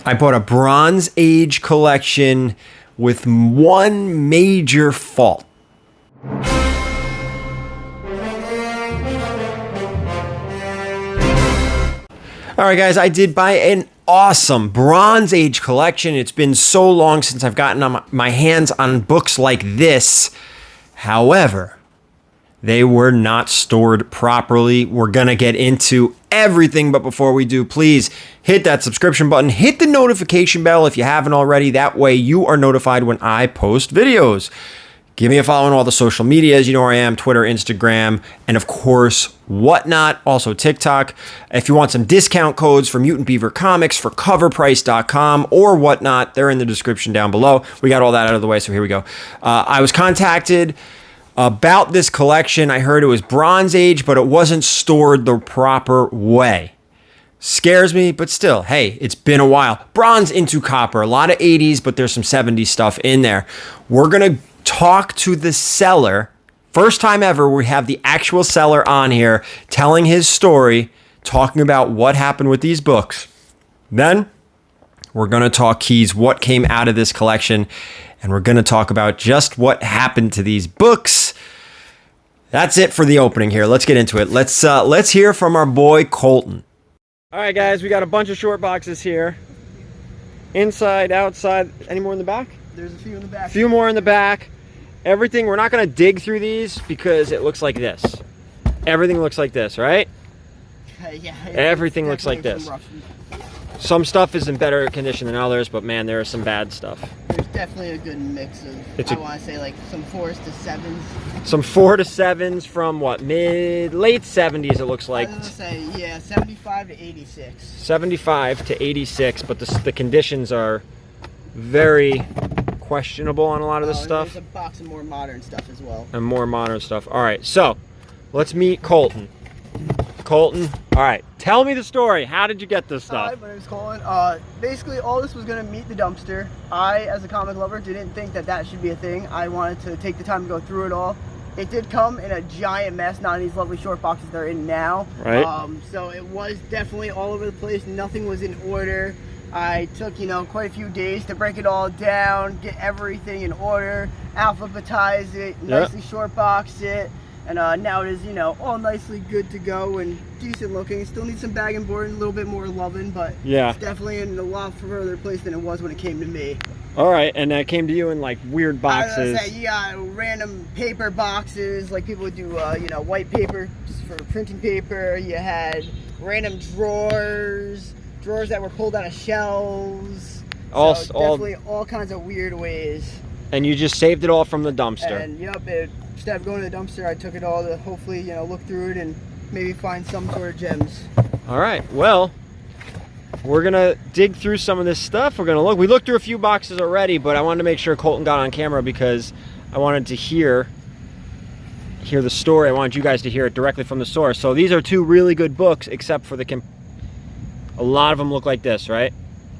I bought a Bronze Age collection with one major fault. All right, guys, I did buy an awesome Bronze Age collection. It's been so long since I've gotten on my hands on books like this. However, they were not stored properly. We're going to get into everything, but before we do, please hit that subscription button, hit the notification bell if you haven't already. That way you are notified when I post videos. Give me a follow on all the social medias. You know where I am, Twitter, Instagram, and of course, Whatnot, also TikTok. If you want some discount codes for Mutant Beaver Comics for coverprice.com or Whatnot, they're in the description down below. We got all that out of the way, so here we go. I was contacted about this collection. I heard it was Bronze Age, but it wasn't stored the proper way. Scares me, but still, hey, it's been a while. Bronze into copper, a lot of 80s, but there's some 70s stuff in there. We're going to talk to the seller. First time ever, we have the actual seller on here telling his story, talking about what happened with these books. Then we're going to talk keys, what came out of this collection, and we're going to talk about just what happened to these books. That's it for the opening here. Let's get into it. Let's hear from our boy Colton. All right, guys, we got a bunch of short boxes here. Inside, outside. Any more in the back? There's a few in the back. A few more in the back. Everything, we're not going to dig through these because it looks like this. Everything looks like this, right? Yeah. Everything looks like this. Some stuff is in better condition than others, but man, there is some bad stuff. There's definitely a good mix of, I want to say, like some 4s to 7s. Some 4 to 7s from what, late 70s it looks like. I was going to say, yeah, 75 to 86. 75 to 86, but the conditions are very questionable on a lot of this stuff. There's a box of more modern stuff as well. And more modern stuff. All right, so let's meet Colton. Colton, all right, tell me the story. How did you get this stuff? Hi, my name's Colton. Basically, all this was going to meet the dumpster. I, as a comic lover, didn't think that should be a thing. I wanted to take the time to go through it all. It did come in a giant mess, not in these lovely short boxes they're in now. Right. So it was definitely all over the place. Nothing was in order. I took, quite a few days to break it all down, get everything in order, alphabetize it, nicely short box it, and now it is, all nicely good to go and decent looking. Still needs some bag and board and a little bit more loving, but yeah, it's definitely in a lot further place than it was when it came to me. All right, and that came to you in like weird boxes. I was gonna say, you got random paper boxes, like people would do, white paper for printing paper. You had random drawers that were pulled out of shelves. Definitely all kinds of weird ways. And you just saved it all from the dumpster. And yep, instead of going to the dumpster, I took it all to hopefully, look through it and maybe find some sort of gems. All right, well, we're gonna dig through some of this stuff. We're gonna look. We looked through a few boxes already, but I wanted to make sure Colton got on camera because I wanted to hear the story. I wanted you guys to hear it directly from the source. So these are two really good books, except for a lot of them look like this, right?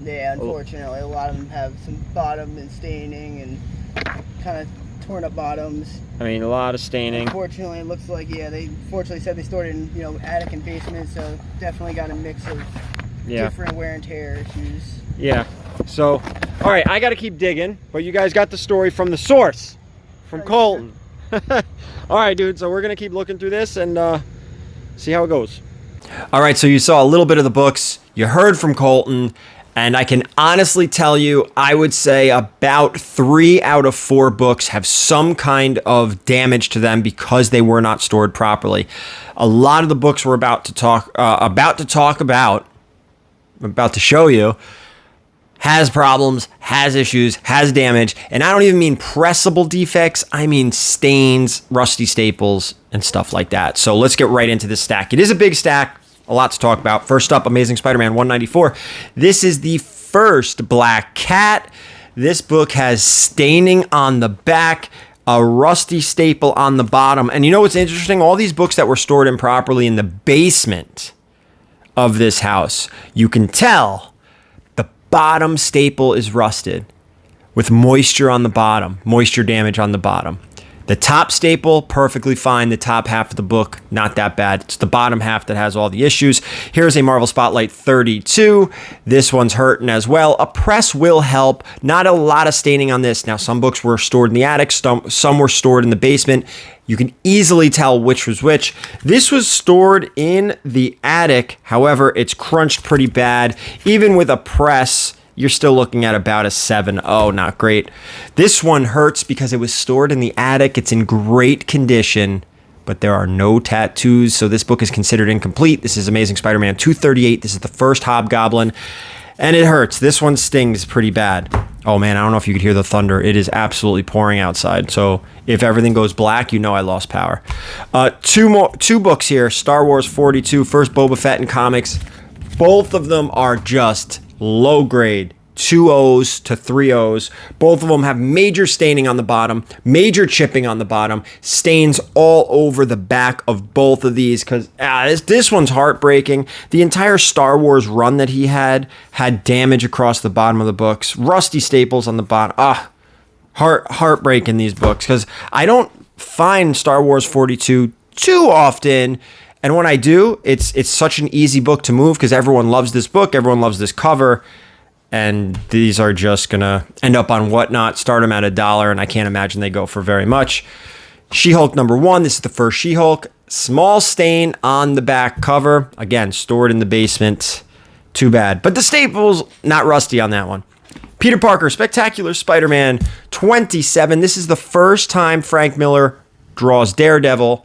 Yeah, unfortunately. A lot of them have some bottom and staining and kind of torn up bottoms. I mean, a lot of staining. Unfortunately, it looks like, yeah, they fortunately said they stored it in, attic and basement, so definitely got a mix of different wear and tear issues. Yeah. So, all right, I got to keep digging, but you guys got the story from the source, from Colton. All right, dude, so we're going to keep looking through this and see how it goes. All right, so you saw a little bit of the books, you heard from Colton, and I can honestly tell you, I would say about 3 out of 4 books have some kind of damage to them because they were not stored properly. A lot of the books we're about to show you, has problems, has issues, has damage, and I don't even mean pressable defects, I mean stains, rusty staples, and stuff like that. So let's get right into this stack. It is a big stack, a lot to talk about. First up, Amazing Spider-Man 194. This is the first Black Cat. This book has staining on the back, a rusty staple on the bottom, and you know what's interesting? All these books that were stored improperly in the basement of this house, you can tell the bottom staple is rusted with moisture on the bottom, moisture damage on the bottom. The top staple, perfectly fine. The top half of the book, not that bad. It's the bottom half that has all the issues. Here's a Marvel Spotlight 32. This one's hurting as well. A press will help. Not a lot of staining on this. Now, some books were stored in the attic. Some were stored in the basement. You can easily tell which was which. This was stored in the attic. However, it's crunched pretty bad. Even with a press, you're still looking at about a 7.0. Not great. This one hurts because it was stored in the attic. It's in great condition, but there are no tattoos, so this book is considered incomplete. This is Amazing Spider-Man 238. This is the first Hobgoblin, and it hurts. This one stings pretty bad. Oh man, I don't know if you could hear the thunder. It is absolutely pouring outside, so if everything goes black, you know I lost power. Two books here. Star Wars 42, first Boba Fett in comics. Both of them are just low grade, 2 O's to 3 O's. Both of them have major staining on the bottom, major chipping on the bottom, stains all over the back of both of these because this one's heartbreaking. The entire Star Wars run that he had damage across the bottom of the books, rusty staples on the bottom. Heartbreaking these books because I don't find Star Wars 42 too often. And when I do, it's such an easy book to move because everyone loves this book. Everyone loves this cover. And these are just going to end up on Whatnot, start them at $1, and I can't imagine they go for very much. She-Hulk #1. This is the first She-Hulk. Small stain on the back cover. Again, stored in the basement. Too bad. But the staples, not rusty on that one. Peter Parker, Spectacular Spider-Man 27. This is the first time Frank Miller draws Daredevil.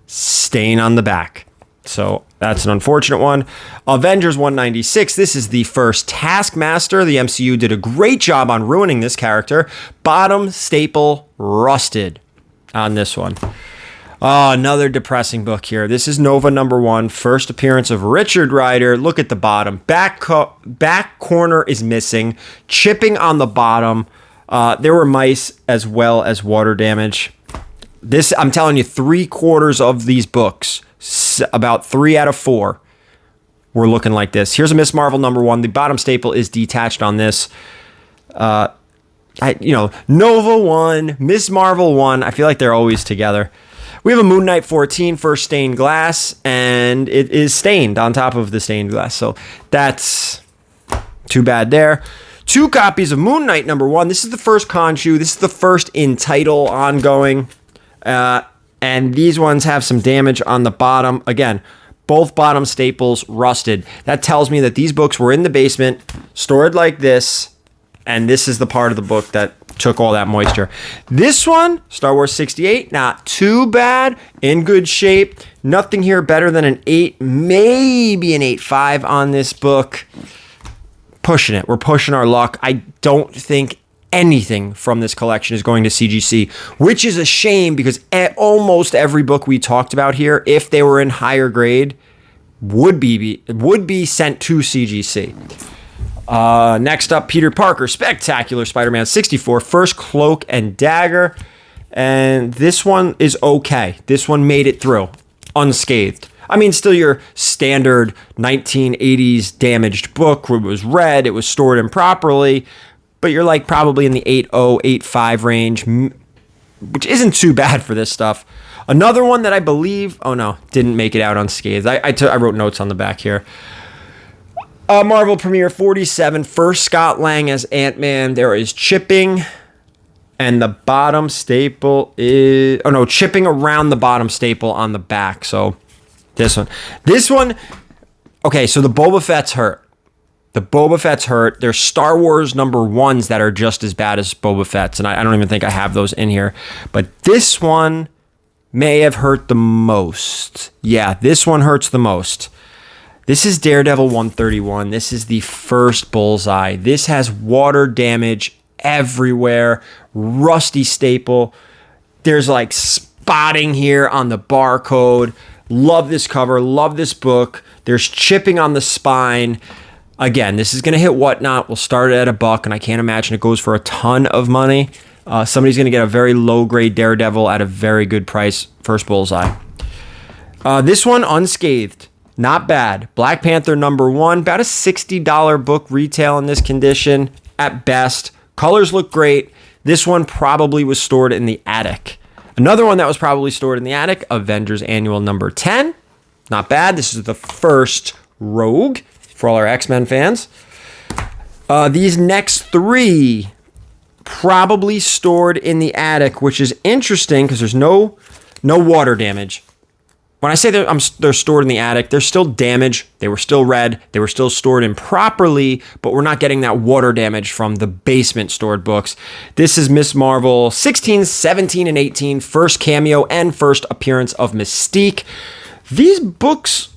Stain on the back. So that's an unfortunate one. Avengers 196. This is the first Taskmaster. The MCU did a great job on ruining this character. Bottom staple rusted on this one. Oh, another depressing book here. This is Nova #1. First appearance of Richard Rider. Look at the bottom. Back corner is missing. Chipping on the bottom. There were mice as well as water damage. This, I'm telling you, 3/4 of these books, about 3 out of 4, were looking like this. Here's a Miss Marvel #1. The bottom staple is detached on this. Nova 1, Miss Marvel 1. I feel like they're always together. We have a Moon Knight 14, first stained glass, and it is stained on top of the stained glass. So that's too bad there. 2 copies of Moon Knight #1. This is the first Khonshu. This is the first in title ongoing. And these ones have some damage on the bottom. Again, both bottom staples rusted. That tells me that these books were in the basement, stored like this, and this is the part of the book that took all that moisture. This one, Star Wars 68, not too bad, in good shape. Nothing here better than an 8, maybe an 8.5 on this book. Pushing it. We're pushing our luck. I don't think anything from this collection is going to CGC, which is a shame because almost every book we talked about here, if they were in higher grade, would be sent to CGC. Next up, Peter Parker, Spectacular Spider-Man 64, first Cloak and Dagger, and this one is okay. This one made it through unscathed. I mean, still your standard 1980s damaged book. It was red, it was stored improperly, but you're like probably in the 8.0, 8.5 range, which isn't too bad for this stuff. Another one that I believe, didn't make it out unscathed. I wrote notes on the back here. Marvel Premiere 47, first Scott Lang as Ant-Man. There is chipping, and the bottom staple is, chipping around the bottom staple on the back. So this one, okay, so the Boba Fett's hurt. There's Star Wars #1s that are just as bad as Boba Fett's, and I don't even think I have those in here. But this one may have hurt the most. Yeah, this one hurts the most. This is Daredevil 131. This is the first Bullseye. This has water damage everywhere, rusty staple. There's like spotting here on the barcode. Love this cover, love this book. There's chipping on the spine. Again, this is going to hit Whatnot. We'll start it at $1, and I can't imagine it goes for a ton of money. Somebody's going to get a very low-grade Daredevil at a very good price. First Bullseye. This one, unscathed. Not bad. Black Panther #1. About a $60 book retail in this condition at best. Colors look great. This one probably was stored in the attic. Another one that was probably stored in the attic, Avengers Annual number 10. Not bad. This is the first Rogue for all our X-Men fans. These next three probably stored in the attic, which is interesting because there's no water damage. When I say they're stored in the attic, they're still damaged. They were still red. They were still stored improperly, but we're not getting that water damage from the basement stored books. This is Miss Marvel 16, 17, and 18, first cameo and first appearance of Mystique. These books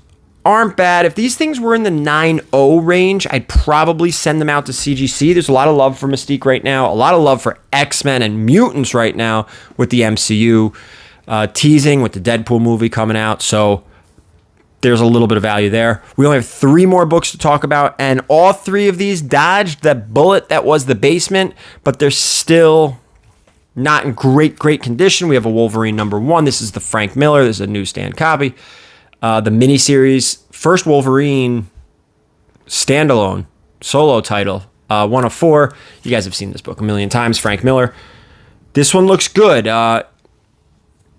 aren't bad. If these things were in the 9.0 range, I'd probably send them out to CGC. There's a lot of love for Mystique right now, a lot of love for X-Men and mutants right now with the MCU. Teasing with the Deadpool movie coming out, so there's a little bit of value there. We only have 3 more books to talk about, and all 3 of these dodged that bullet that was the basement, but they're still not in great condition. We have a Wolverine number 1. This is the Frank Miller. This is a newsstand copy. The miniseries, first Wolverine standalone solo title, 1 of 4. You guys have seen this book a million times, Frank Miller. This one looks good.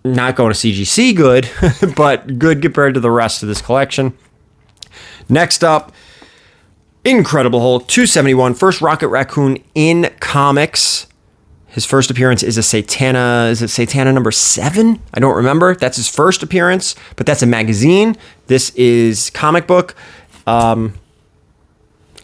Not going to CGC good, but good compared to the rest of this collection. Next up, Incredible Hulk 271, first Rocket Raccoon in comics. His first appearance is a Satana, is it Satana number 7? I don't remember. That's his first appearance, but that's a magazine. This is comic book.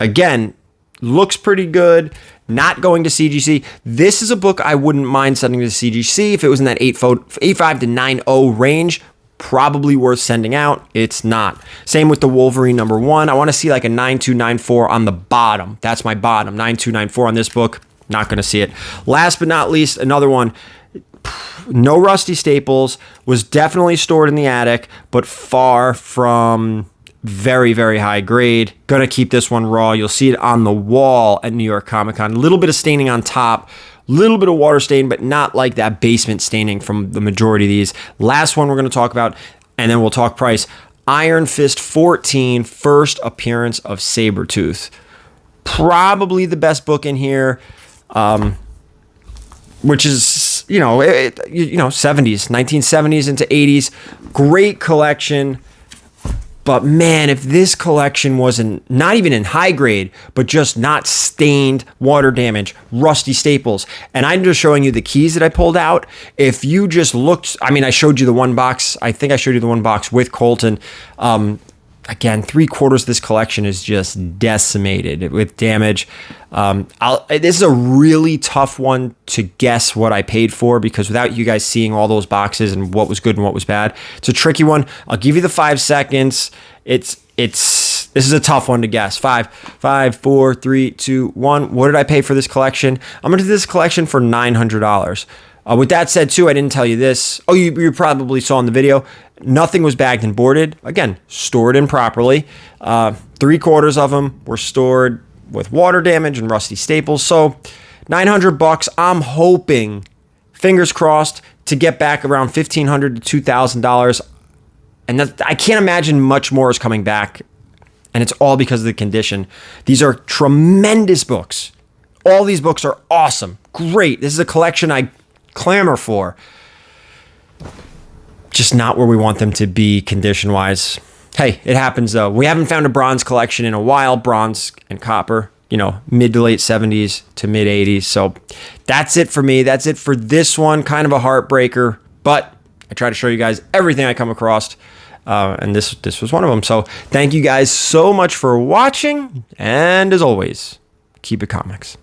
Again, looks pretty good. Not going to CGC. This is a book I wouldn't mind sending to CGC if it was in that 8.5 to 9.0 range. Probably worth sending out. It's not. Same with the Wolverine number 1. I want to see like a 9.2, 9.4 on the bottom. That's my bottom. 9.2, 9.4 on this book. Not going to see it. Last but not least, another one. No Rusty Staples. Was definitely stored in the attic, but far from very, very high grade. Gonna keep this one raw. You'll see it on the wall at New York Comic Con. A little bit of staining on top, a little bit of water stain, but not like that basement staining from the majority of these. Last one we're gonna talk about, and then we'll talk price. Iron Fist 14, first appearance of Sabretooth. Probably the best book in here, which is, 70s, 1970s into 80s. Great collection. But man, if this collection wasn't, not even in high grade, but just not stained, water damage, Rusty Staples. And I'm just showing you the keys that I pulled out. If you just looked, I showed you the one box. I think I showed you the one box with Colton. Again, 3/4 of this collection is just decimated with damage. This is a really tough one to guess what I paid for, because without you guys seeing all those boxes and what was good and what was bad, it's a tricky one. I'll give you the 5 seconds. This is a tough one to guess. 5, 4, 3, 2, 1. What did I pay for this collection? I'm gonna do this collection for $900. With that said, too, I didn't tell you this. Oh, you probably saw in the video. Nothing was bagged and boarded. Again, stored improperly. 3/4 of them were stored with water damage and Rusty Staples. So $900. I'm hoping, fingers crossed, to get back around $1,500 to $2,000. And I can't imagine much more is coming back. And it's all because of the condition. These are tremendous books. All these books are awesome. Great. This is a collection I clamor for. Just not where we want them to be condition-wise. Hey, it happens though. We haven't found a bronze collection in a while. Bronze and copper, mid to late 70s to mid 80s. So that's it for me. That's it for this one. Kind of a heartbreaker, but I try to show you guys everything I come across. And this was one of them. So thank you guys so much for watching. And as always, keep it comics.